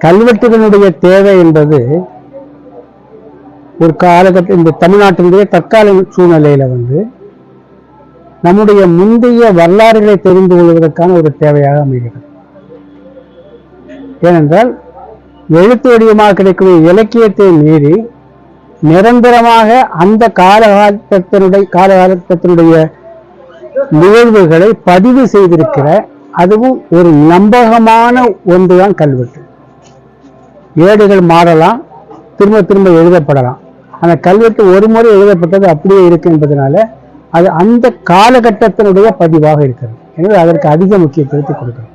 கல்வெட்டுகளுடைய தேவை என்பது ஒரு காலகட்டம் இந்த தமிழ்நாட்டினுடைய தற்கால சூழ்நிலையில நம்முடைய முந்தைய வரலாறுகளை தெரிந்து கொள்வதற்கான ஒரு தேவையாக அமைகிறது. ஏனென்றால் எழுத்து வடிவமாக கிடைக்கக்கூடிய இலக்கியத்தை மீறி நிரந்தரமாக அந்த காலகட்டத்தினுடைய நிகழ்வுகளை பதிவு செய்திருக்கிற அதுவும் ஒரு நம்பகமான ஒன்றுதான் கல்வெட்டு. ஏடுகள் மாறலாம், திரும்ப திரும்ப எழுதப்படலாம். அந்த கல்வெட்டு ஒரு முறை எழுதப்பட்டது அப்படியே இருக்கு என்பதனால அது அந்த காலகட்டத்தினுடைய பதிவாக இருக்கிறது. எனவே அதற்கு அதிக முக்கியத்துவத்தை கொடுக்கிறோம்.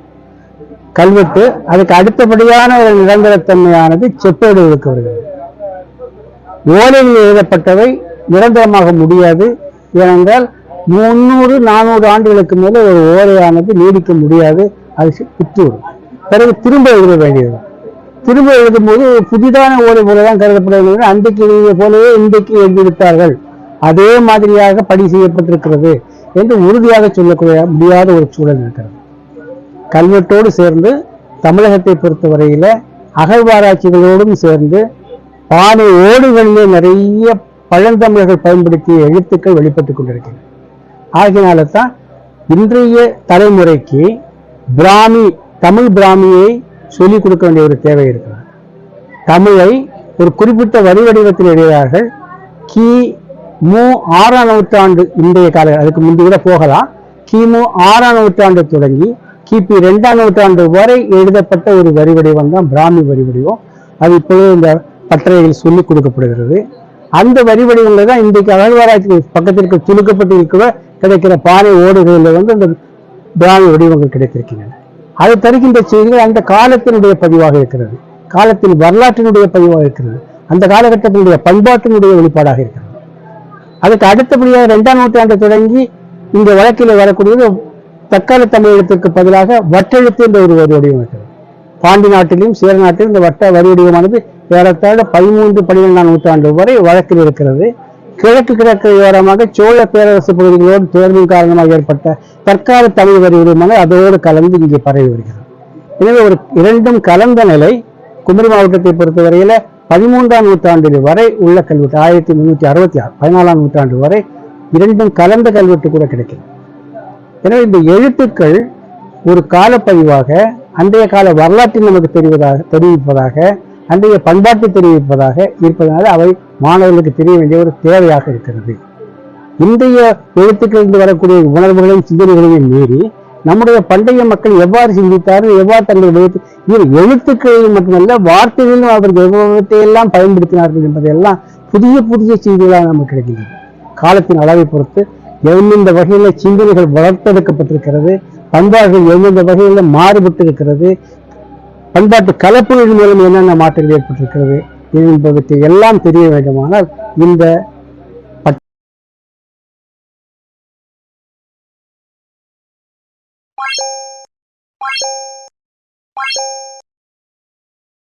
கல்வெட்டு அதுக்கு அடுத்தபடியான ஒரு நிரந்தரத்தன்மையானது செப்பேடுகளுக்கு வருகிறது. ஓலையில் எழுதப்பட்டவை நிரந்தரமாக முடியாது. ஏனென்றால் 300-400 ஆண்டுகளுக்கு மேலே ஒரு ஓலையானது நீடிக்க முடியாது. அது புத்தூரும் பிறகு திரும்ப எழுத வேண்டியது. திரும்ப எழுதும்போது புதிதான ஓலை போலதான் கருதப்பட வேண்டும். அன்றைக்கு எழுதிய போலவே இன்றைக்கு எழுதிவிட்டார்கள், அதே மாதிரியாக படி செய்யப்பட்டிருக்கிறது என்று உறுதியாக சொல்லக்கூடிய முடியாத ஒரு சூழல் இருக்கிறது. கல்வெட்டோடு சேர்ந்து தமிழகத்தை பொறுத்தவரையில அகழ்வாராய்ச்சிகளோடும் சேர்ந்து பானை ஓடுகளிலே நிறைய பழந்தமிழர்கள் பயன்படுத்திய எழுத்துக்கள் வெளிப்பட்டுக் கொண்டிருக்கின்றன. ஆகினால தான் இன்றைய தலைமுறைக்கு தமிழ் பிராமியை சொல்லிக் கொடுக்க வேண்டிய ஒரு தேவை இருக்கிறது. தமிழை ஒரு குறிப்பிட்ட வரி வடிவத்தில் எழுதுகிறார்கள். கிமு 6ஆம் நூற்றாண்டு இன்றைய கால, அதுக்கு முந்தி கூட போகலாம், கிமு 6ஆம் நூற்றாண்டு தொடங்கி கிபி 2ஆம் நூற்றாண்டு வரை எழுதப்பட்ட ஒரு வரி வடிவம் தான் பிராமி வரி வடிவம். அது இப்போது இந்த பட்டறையில் சொல்லிக் கொடுக்கப்படுகிறது. அந்த வரி வடிவங்கள் தான் இன்றைக்கு அகழ்வாராய்ச்சி பக்கத்திற்கு துணுக்கப்பட்டு கிடைக்கிற பாறை ஓடுகளில் அந்த பிராமி வடிவங்கள் கிடைத்திருக்கின்றன. அதை தருகின்ற செய்திகள் அந்த காலத்தினுடைய பதிவாக இருக்கிறது, காலத்தின் வரலாற்றினுடைய பதிவாக இருக்கிறது, அந்த காலகட்டத்தினுடைய பண்பாட்டினுடைய வெளிப்பாடாக இருக்கிறது. அதுக்கு அடுத்தபடியாக 2ஆம் நூற்றாண்டு தொடங்கி இந்த வழக்கில் வரக்கூடியது தற்கால தமிழகத்திற்கு பதிலாக வட்டெழுத்து என்ற ஒரு வரி வடிவம் இருக்கிறது. பாண்டி நாட்டிலும் சேர நாட்டிலும் இந்த வட்ட வரி வடிவமானது ஏறத்தாழ 13-12ஆம் நூற்றாண்டு வரை வழக்கில் இருக்கிறது. கிழக்கு ஓரமாக சோழ பேரரசு பகுதிகளோடு தேர்வின் காரணமாக ஏற்பட்ட தற்கால தமிழ் வரி வடிவமான அதோடு கலந்து இங்கே பரவி வருகிறது. எனவே ஒரு இரண்டும் கலந்த நிலை குமரி மாவட்டத்தை பொறுத்தவரையில 13ஆம் நூற்றாண்டு வரை உள்ள கல்வெட்டு 1366 14ஆம் நூற்றாண்டு வரை இரண்டும் கலந்த கல்வெட்டு கூட கிடைக்கிறது. எனவே இந்த எழுத்துக்கள் ஒரு காலப்பதிவாக அன்றைய கால வரலாற்றை நமக்கு தெரிவிப்பதாக அன்றைய பண்பாட்டை தெரிவிப்பதாக இருப்பதனால அவை மாணவர்களுக்கு தெரிய வேண்டிய ஒரு தேவையாக இருக்கிறது. இன்றைய எழுத்துக்களிலிருந்து வரக்கூடிய உணர்வுகளையும் சிந்தனைகளையும் மீறி நம்முடைய பண்டைய மக்கள் எவ்வாறு சிந்தித்தார்கள், எவ்வாறு தங்கள் எழுத்துக்களில் மட்டுமல்ல வார்த்தைகளிலும் அவர்கள் எவ்வளவற்றையெல்லாம் பயன்படுத்தினார்கள் என்பதையெல்லாம் புதிய புதிய செய்திகளாக நமக்கு கிடைக்கின்றது. காலத்தின் அளவை பொறுத்து எந்தெந்த வகையில சிந்தனைகள் வளர்த்தெடுக்கப்பட்டிருக்கிறது, பண்பாடுகள் எந்தெந்த வகையில மாறுபட்டு இருக்கிறது, பண்பாட்டு கலப்புகளின் மூலம் என்னென்ன மாற்றங்கள் ஏற்பட்டிருக்கிறது என்பதற்கு எல்லாம் தெரிய வேண்டுமானால் இந்த